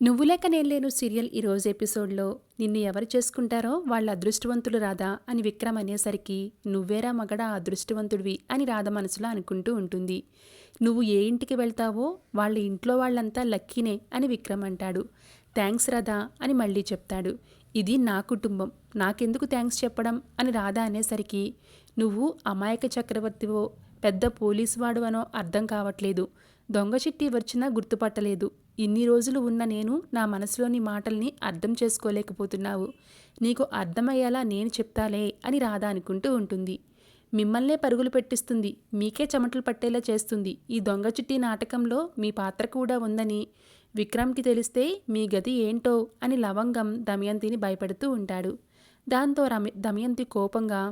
నువ్వు లేక నేను లేను సీరియల్ ఈరోజు ఎపిసోడ్లో నిన్ను ఎవరు చేసుకుంటారో వాళ్ళ అదృష్టవంతులు రాధా అని విక్రమ్ అనేసరికి నువ్వేరా మగడా అదృష్టవంతుడివి అని రాధ మనసులో అనుకుంటూ ఉంటుంది. నువ్వు ఏ ఇంటికి వెళ్తావో వాళ్ళ ఇంట్లో వాళ్ళంతా లక్కీనే అని విక్రమ్ అంటాడు. థ్యాంక్స్ రాధా అని మళ్ళీ చెప్తాడు. ఇది నా కుటుంబం, నాకెందుకు థ్యాంక్స్ చెప్పడం అని రాధ అనేసరికి నువ్వు అమాయక చక్రవర్తివో పెద్ద పోలీసు వాడువనో అర్థం కావట్లేదు. దొంగ చిట్టి వచ్చినా గుర్తుపట్టలేదు. ఇన్ని రోజులు ఉన్న నేను నా మనసులోని మాటల్ని అర్థం చేసుకోలేకపోతున్నావు. నీకు అర్థమయ్యేలా నేను చెప్తాలే అని రాధ అనుకుంటూ ఉంటుంది. మిమ్మల్నే పరుగులు పెట్టిస్తుంది, మీకే చెమటలు పట్టేలా చేస్తుంది. ఈ దొంగ చిట్టి నాటకంలో మీ పాత్ర కూడా ఉందని విక్రమ్కి తెలిస్తే మీ గతి ఏంటో అని లవంగం దమయంతిని భయపెడుతూ ఉంటాడు. దాంతో దమయంతి కోపంగా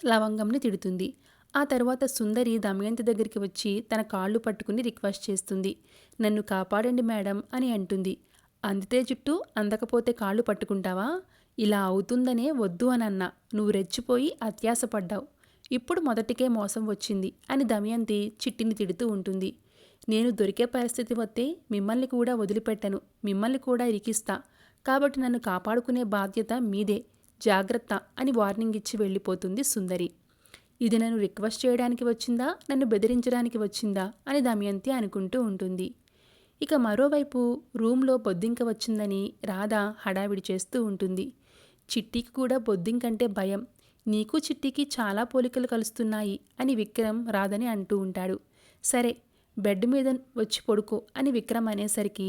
లవంగంని తిడుతుంది. ఆ తర్వాత సుందరి దమయంతి దగ్గరికి వచ్చి తన కాళ్ళు పట్టుకుని రిక్వెస్ట్ చేస్తుంది. నన్ను కాపాడండి మేడం అని అంటుంది. అందితే జుట్టు, అందకపోతే కాళ్ళు పట్టుకుంటావా? ఇలా అవుతుందనే వద్దు అని అన్నా. నువ్వు రెచ్చిపోయి అత్యాసపడ్డావు. ఇప్పుడు మొదటికే మోసం వచ్చింది అని దమయంతి చిట్టిని తిడుతూ ఉంటుంది. నేను దొరికే పరిస్థితి వస్తే మిమ్మల్ని కూడా వదిలిపెట్టను, మిమ్మల్ని కూడా ఇరికిస్తా. కాబట్టి నన్ను కాపాడుకునే బాధ్యత మీదే, జాగ్రత్త అని వార్నింగ్ ఇచ్చి వెళ్ళిపోతుంది సుందరి. ఇది నన్ను రిక్వెస్ట్ చేయడానికి వచ్చిందా, నన్ను బెదిరించడానికి వచ్చిందా అని దమయంతి అనుకుంటూ ఉంటుంది. ఇక మరోవైపు రూమ్లో బొద్దింక వచ్చిందని రాధ హడావిడి చేస్తూ ఉంటుంది. చిట్టికి కూడా బొద్దింకంటే భయం. నీకు చిట్టికి చాలా పోలికలు కలుస్తున్నాయి అని విక్రమ్ రాధని అంటూ ఉంటాడు. సరే బెడ్ మీద వచ్చి పడుకో అని విక్రమ్ అనేసరికి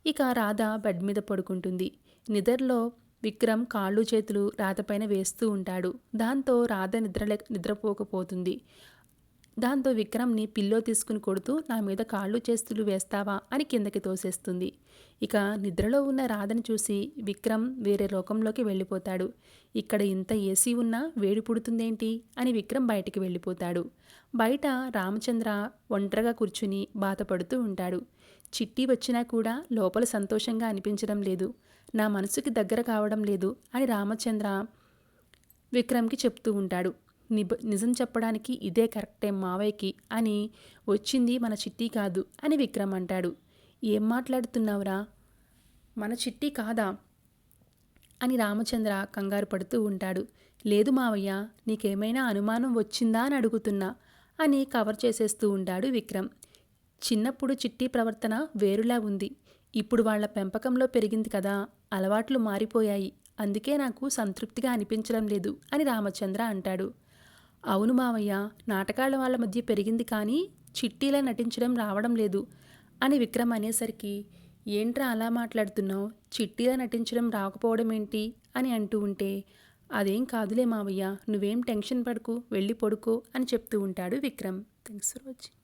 ఇక రాధ బెడ్ మీద పడుకుంటుంది. నిద్రలో విక్రమ్ కాళ్ళు చేతులు రాధపైన వేస్తూ ఉంటాడు. దాంతో రాధ నిద్రపోకపోతుంది. దాంతో విక్రమ్ని పిల్లో తీసుకుని కొడుతూ నా మీద కాళ్ళు చేతులు వేస్తావా అని కిందకి తోసేస్తుంది. ఇక నిద్రలో ఉన్న రాధని చూసి విక్రమ్ వేరే లోకంలోకి వెళ్ళిపోతాడు. ఇక్కడ ఇంత ఏసీ ఉన్నా వేడి పుడుతుందేంటి అని విక్రమ్ బయటికి వెళ్ళిపోతాడు. బయట రామచంద్ర ఒంటరిగా కూర్చుని బాధపడుతూ ఉంటాడు. చిట్టి వచ్చినా కూడా లోపల సంతోషంగా అనిపించడం లేదు, నా మనసుకి దగ్గర కావడం లేదు అని రామచంద్ర విక్రమ్కి చెప్తూ ఉంటాడు. నిజం చెప్పడానికి ఇదే కరెక్ట్ టైం మావయ్యకి అని, వచ్చింది మన చిట్టి కాదు అని విక్రమ్ అంటాడు. ఏం మాట్లాడుతున్నావురా, మన చిట్టి కాదా అని రామచంద్ర కంగారు పడుతూ ఉంటాడు. లేదు మావయ్య, నీకేమైనా అనుమానం వచ్చిందా అని అడుగుతున్నా అని కవర్ చేసేస్తూ ఉంటాడు విక్రమ్. చిన్నప్పుడు చిట్టి ప్రవర్తన వేరులా ఉంది, ఇప్పుడు వాళ్ల పెంపకంలో పెరిగింది కదా, అలవాట్లు మారిపోయాయి, అందుకే నాకు సంతృప్తిగా అనిపించడం లేదు అని రామచంద్ర అంటాడు. అవును మావయ్య, నాటకాల వాళ్ళ మధ్య పెరిగింది కానీ చిట్టీలా నటించడం రావడం లేదు అని విక్రమ్ అనేసరికి ఏంట్రా అలా మాట్లాడుతున్నావు, చిట్టీలా నటించడం రాకపోవడం ఏంటి అని అంటూ ఉంటే అదేం కాదులే మావయ్య, నువ్వేం టెన్షన్ పడకు, వెళ్ళి పడుకో అని చెప్తూ ఉంటాడు విక్రమ్. Thanks for watching.